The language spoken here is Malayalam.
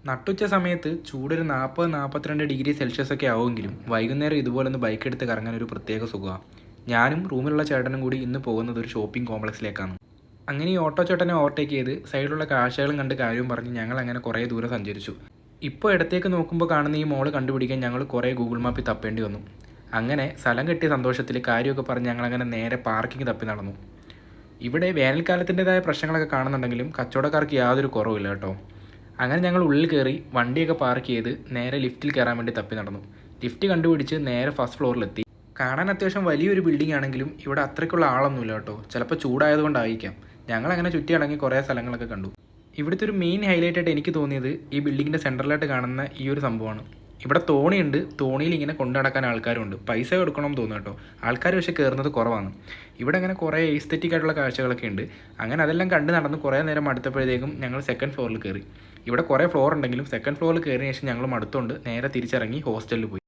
നട്ടുച്ച സമയത്ത് ചൂടൊരു 40-42 ഡിഗ്രി സെൽഷ്യസ് ഒക്കെ ആവുമെങ്കിലും വൈകുന്നേരം ഇതുപോലൊന്ന് ബൈക്ക് എടുത്ത് കറങ്ങാൻ ഒരു പ്രത്യേക സുഖമാണ്. ഞാനും റൂമിലുള്ള ചേട്ടനും കൂടി ഇന്ന് പോകുന്നത് ഒരു ഷോപ്പിംഗ് കോംപ്ലക്സിലേക്കാണ്. അങ്ങനെ ഈ ഓട്ടോ ചേട്ടനെ ഓവർടേക്ക് ചെയ്ത് സൈഡിലുള്ള കാഴ്ചകളും കണ്ട് കാര്യവും പറഞ്ഞ് ഞങ്ങൾ അങ്ങനെ കുറേ ദൂരം സഞ്ചരിച്ചു. ഇപ്പോൾ ഇടത്തേക്ക് നോക്കുമ്പോൾ കാണുന്ന ഈ മോള് കണ്ടുപിടിക്കാൻ ഞങ്ങൾ കുറേ ഗൂഗിൾ മാപ്പിൽ തപ്പേണ്ടി വന്നു. അങ്ങനെ സ്ഥലം കിട്ടിയ സന്തോഷത്തിൽ കാര്യമൊക്കെ പറഞ്ഞ് ഞങ്ങളങ്ങനെ നേരെ പാർക്കിംഗ് തപ്പി നടന്നു. ഇവിടെ വേനൽക്കാലത്തിൻ്റെതായ പ്രശ്നങ്ങളൊക്കെ കാണുന്നുണ്ടെങ്കിലും കച്ചവടക്കാർക്ക് യാതൊരു കുറവില്ല കേട്ടോ. അങ്ങനെ ഞങ്ങൾ ഉള്ളിൽ കയറി വണ്ടിയൊക്കെ പാർക്ക് ചെയ്ത് നേരെ ലിഫ്റ്റിൽ കയറാൻ വേണ്ടി തപ്പി നടന്നു. ലിഫ്റ്റ് കണ്ടുപിടിച്ച് നേരെ ഫസ്റ്റ് ഫ്ലോറിലെത്തി. കാണാൻ അത്യാവശ്യം വലിയൊരു ബിൽഡിംഗ് ആണെങ്കിലും ഇവിടെ അത്രയ്ക്കുള്ള ആളൊന്നുമില്ല കേട്ടോ. ചിലപ്പോൾ ചൂടായതുകൊണ്ടായിരിക്കാം. ഞങ്ങളങ്ങനെ ചുറ്റിയടങ്ങി കുറേ സ്ഥലങ്ങളൊക്കെ കണ്ടു. ഇവിടുത്തെ ഒരു മെയിൻ ഹൈലൈറ്റ് ആയിട്ട് എനിക്ക് തോന്നിയത് ഈ ബിൽഡിങ്ങിൻ്റെ സെൻട്രലായിട്ട് കാണുന്ന ഈ ഒരു സംഭവമാണ്. ഇവിടെ തോണിയുണ്ട്, തോണിയിൽ ഇങ്ങനെ കൊണ്ടു നടക്കാൻ ആൾക്കാരുണ്ട്. പൈസ കൊടുക്കണമെന്ന് തോന്നുന്നു കേട്ടോ. ആൾക്കാർ പക്ഷേ കയറുന്നത് കുറവാണ്. ഇവിടെ അങ്ങനെ കുറേ എസ്തെറ്റിക് ആയിട്ടുള്ള കാഴ്ചകളൊക്കെ ഉണ്ട്. അങ്ങനെ അതെല്ലാം കണ്ട് നടന്ന് കുറേ നേരം അടുത്തപ്പോഴത്തേക്കും ഞങ്ങൾ സെക്കൻഡ് ഫ്ലോറിൽ കയറി. ഇവിടെ കുറേ ഫ്ലോർ ഉണ്ടെങ്കിലും സെക്കൻഡ് ഫ്ലോറിൽ കയറിയ ശേഷം ഞങ്ങൾ മടുത്തുകൊണ്ട് നേരെ തിരിച്ചിറങ്ങി ഹോസ്റ്റലിൽ പോയി.